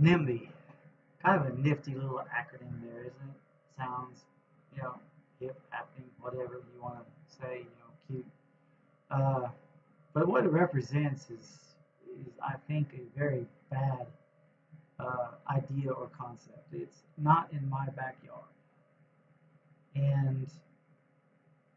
NIMBY. Kind of a nifty little acronym there, isn't it? Sounds, you know, hip, happening, whatever you want to say, cute. Uh, but what it represents is I think, a very bad idea or concept. It's not in my backyard. And,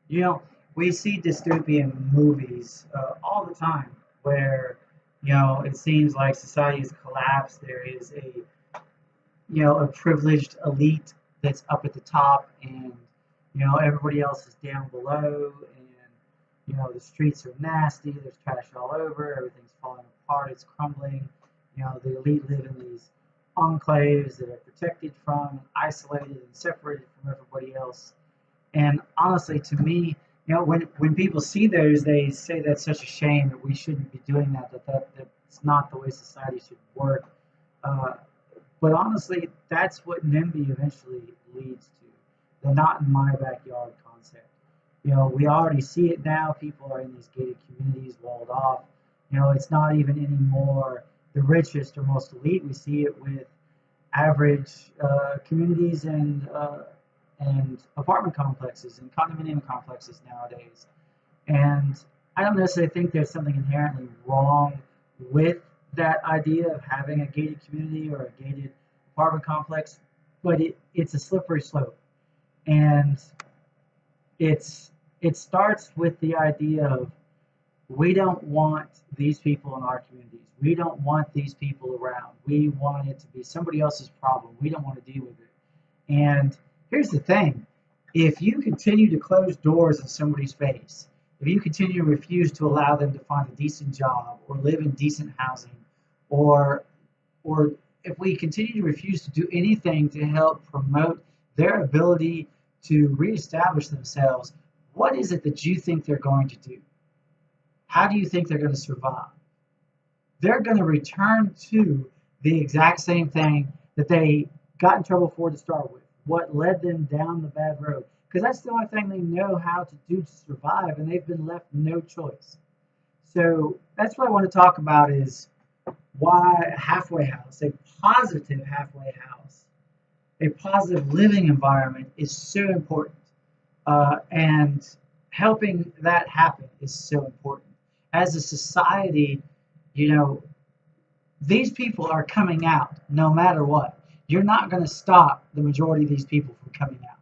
you know, we see dystopian movies all the time where, it seems like society has collapsed. There is a privileged elite that's up at the top, and everybody else is down below, and the streets are nasty, there's trash all over, everything's falling apart, it's crumbling. The elite live in these enclaves that are protected from and isolated and separated from everybody else. And honestly, to me, when people see those, they say that's such a shame, that we shouldn't be doing that's not the way society should work. uh, but honestly, that's what NIMBY eventually leads to, the not in my backyard concept. We already see it now. People are in these gated communities, walled off. It's not even anymore the richest or most elite. We see it with average communities and apartment complexes and condominium complexes nowadays. And I don't necessarily think there's something inherently wrong with that idea of having a gated community or a gated apartment complex, but it's a slippery slope. And it starts with the idea of, we don't want these people in our communities. We don't want these people around. We want it to be somebody else's problem. We don't want to deal with it. And here's the thing. If you continue to close doors in somebody's face, if you continue to refuse to allow them to find a decent job or live in decent housing, or if we continue to refuse to do anything to help promote their ability to reestablish themselves, what is it that you think they're going to do? How do you think they're going to survive? They're going to return to the exact same thing that they got in trouble for to start with, what led them down the bad road. Because that's the only thing they know how to do to survive, and they've been left no choice. So that's what I want to talk about, is why a halfway house, a positive halfway house, a positive living environment is so important. And helping that happen is so important. As a society, these people are coming out no matter what. You're not going to stop the majority of these people from coming out.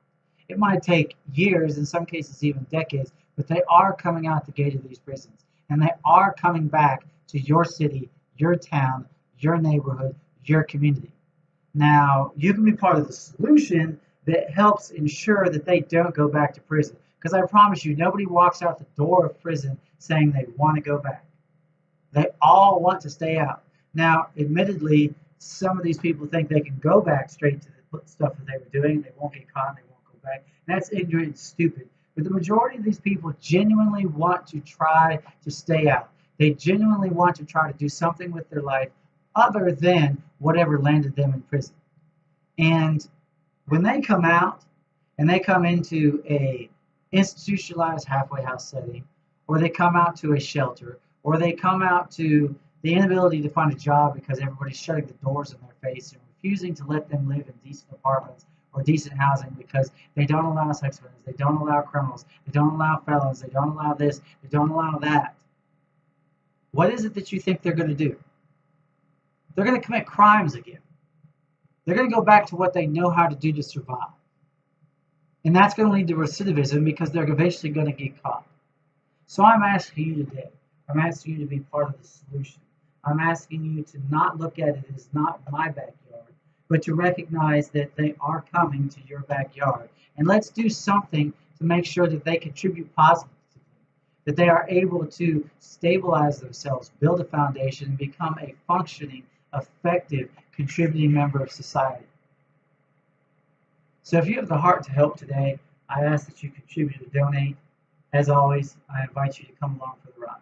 It might take years, in some cases even decades, but they are coming out the gate of these prisons. And they are coming back to your city, your town, your neighborhood, your community. Now, you can be part of the solution that helps ensure that they don't go back to prison. Because I promise you, nobody walks out the door of prison saying they want to go back. They all want to stay out. Now, admittedly, some of these people think they can go back straight to the stuff that they were doing. They won't get caught and they won't go back. And that's ignorant and stupid. But the majority of these people genuinely want to try to stay out. They genuinely want to try to do something with their life other than whatever landed them in prison. And when they come out and they come into a institutionalized halfway house setting, or they come out to a shelter, or they come out to the inability to find a job because everybody's shutting the doors in their face and refusing to let them live in decent apartments or decent housing because they don't allow sex offenders, they don't allow criminals, they don't allow felons, they don't allow this, they don't allow that. What is it that you think they're going to do? They're going to commit crimes again. They're going to go back to what they know how to do to survive. And that's going to lead to recidivism because they're eventually going to get caught. So I'm asking you today, I'm asking you to be part of the solution. I'm asking you to not look at it as not my backyard, but to recognize that they are coming to your backyard. And let's do something to make sure that they contribute positively, that they are able to stabilize themselves, build a foundation, and become a functioning, effective, contributing member of society. So if you have the heart to help today, I ask that you contribute or donate. As always, I invite you to come along for the ride.